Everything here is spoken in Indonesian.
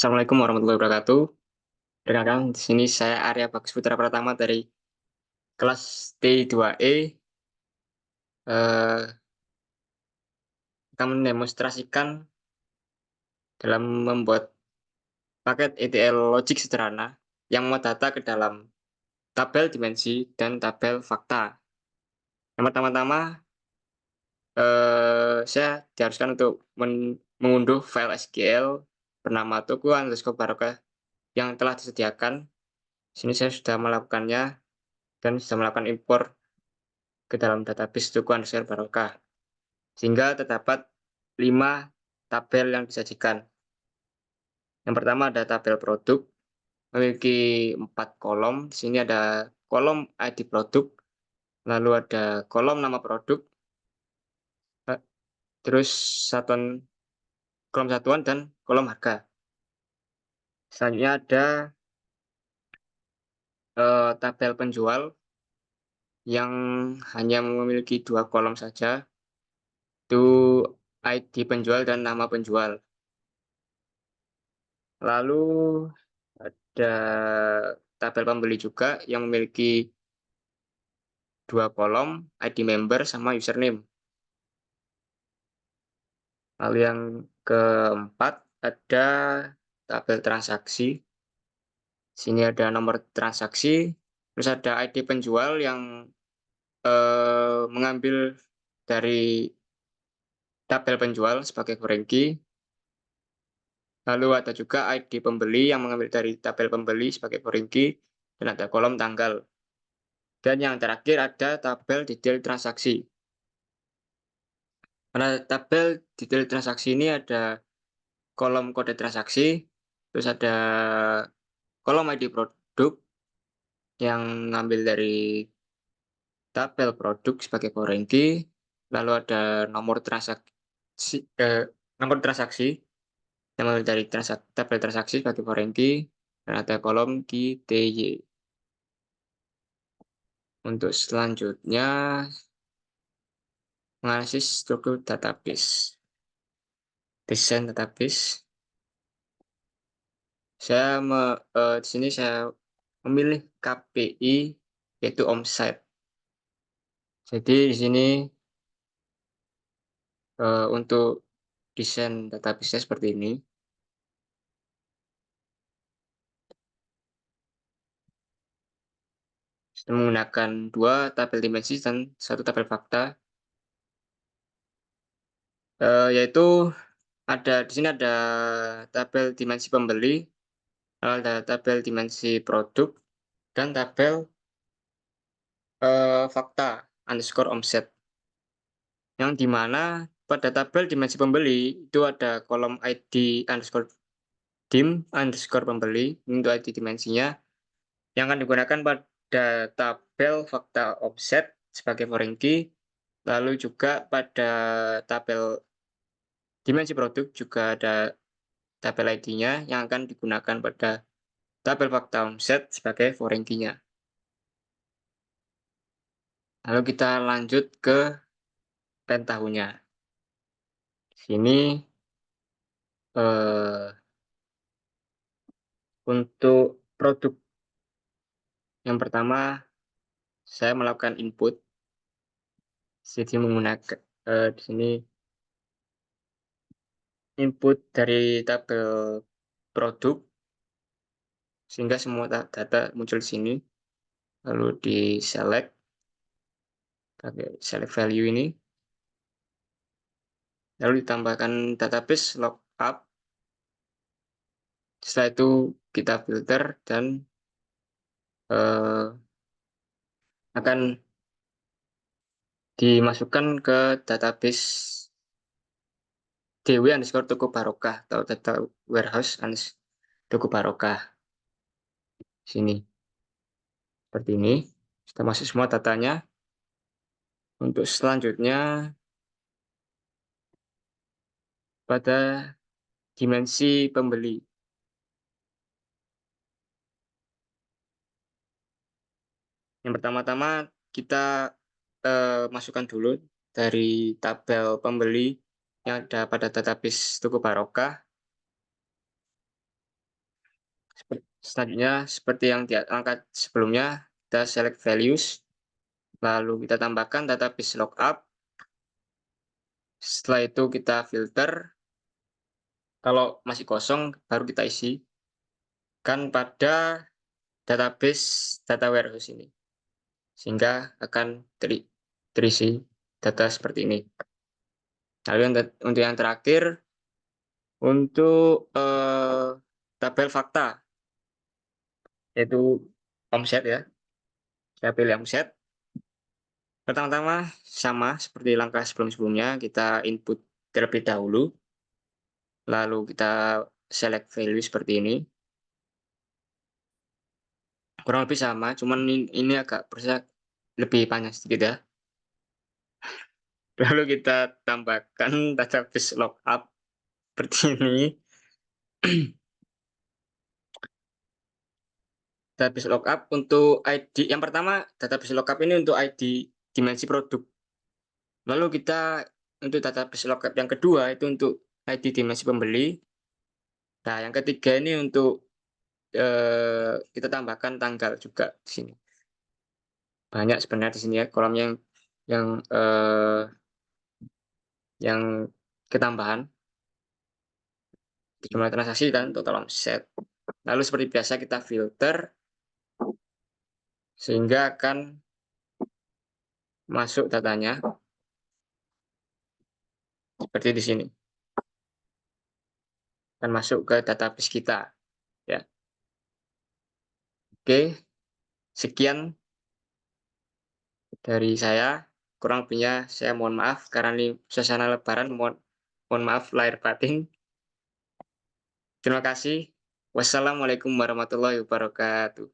Assalamualaikum warahmatullahi wabarakatuh. Perkenalkan, di sini saya Arya Bagus Putra Pratama dari kelas T2E. Akan mendemonstrasikan dalam membuat paket ETL logik sederhana yang memuat data ke dalam tabel dimensi dan tabel fakta. Yang pertama-tama, saya diharuskan untuk mengunduh file SQL bernama tuku_barokah yang telah disediakan. Di sini saya sudah melakukannya dan sudah melakukan impor ke dalam database tuku_barokah. Sehingga terdapat 5 tabel yang disajikan. Yang pertama ada tabel produk, memiliki 4 kolom. Di sini ada kolom ID produk, lalu ada kolom nama produk, eh, terus kolom satuan dan kolom harga. Selanjutnya ada tabel penjual yang hanya memiliki 2 kolom saja, itu ID penjual dan nama penjual. Lalu ada tabel pembeli juga yang memiliki 2 kolom, ID member sama username. Lalu yang keempat ada tabel transaksi. Sini ada nomor transaksi, terus ada ID penjual yang mengambil dari tabel penjual sebagai foreign key. Lalu ada juga ID pembeli yang mengambil dari tabel pembeli sebagai foreign key, dan ada kolom tanggal. Dan yang terakhir ada tabel detail transaksi. Pada tabel detail transaksi ini ada kolom kode transaksi, terus ada kolom ID produk yang ngambil dari tabel produk sebagai foreign key, lalu ada nomor transaksi yang ngambil dari tabel transaksi sebagai foreign key, dan ada kolom key TY. Untuk selanjutnya, menganalisis struktur database. Desain database. Di sini saya memilih KPI, yaitu omset. Jadi di sini untuk desain database seperti ini. Kita menggunakan 2 tabel dimensi dan 1 tabel fakta, yaitu di sini ada tabel dimensi pembeli, ada tabel dimensi produk, dan tabel fakta underscore omset. Yang dimana pada tabel dimensi pembeli itu ada kolom ID underscore dim underscore pembeli untuk ID dimensinya, yang akan digunakan pada tabel fakta offset sebagai foreign key, lalu juga pada tabel dimensi produk juga ada tabel ID-nya yang akan digunakan pada tabel fakta offset sebagai foreign key-nya. Lalu kita lanjut ke pen tahunya. Sini eh, untuk produk yang pertama saya melakukan input, jadi menggunakan di sini input dari tabel produk sehingga semua data muncul di sini, lalu di select pakai select value ini, lalu ditambahkan database lookup. Setelah itu kita filter dan akan dimasukkan ke database dw underscore toko barokah atau data warehouse underscore toko barokah. Sini seperti ini sudah masuk semua datanya. Untuk selanjutnya pada dimensi pembeli, yang pertama-tama kita masukkan dulu dari tabel pembeli yang ada pada database toko barokah. Selanjutnya seperti yang di angkat sebelumnya, kita select values, lalu kita tambahkan database lookup, setelah itu kita filter, kalau masih kosong baru kita isi kan pada database data warehouse ini, sehingga akan terisi data seperti ini. Lalu untuk yang terakhir, untuk tabel fakta, yaitu omset ya, saya pilih omset. Pertama-tama sama seperti langkah sebelum-sebelumnya, kita input terlebih dahulu, lalu kita select value seperti ini. Kurang lebih sama, cuman ini agak prosesnya lebih panjang sedikit ya. Lalu kita tambahkan database lookup seperti ini. Database lookup untuk ID yang pertama, database lookup ini untuk ID dimensi produk. Lalu kita untuk database lookup yang kedua itu untuk ID dimensi pembeli. Nah, yang ketiga ini untuk kita tambahkan tanggal juga di sini. Banyak sebenarnya di sini ya kolomnya yang eee, yang ketambahan, jumlah transaksi dan total omset. Lalu seperti biasa kita filter sehingga akan masuk datanya seperti di sini, akan masuk ke database kita ya. Oke, sekian dari saya, kurang lebihnya saya mohon maaf karena ini suasana lebaran, mohon mohon maaf lahir batin. Terima kasih. Wassalamualaikum warahmatullahi wabarakatuh.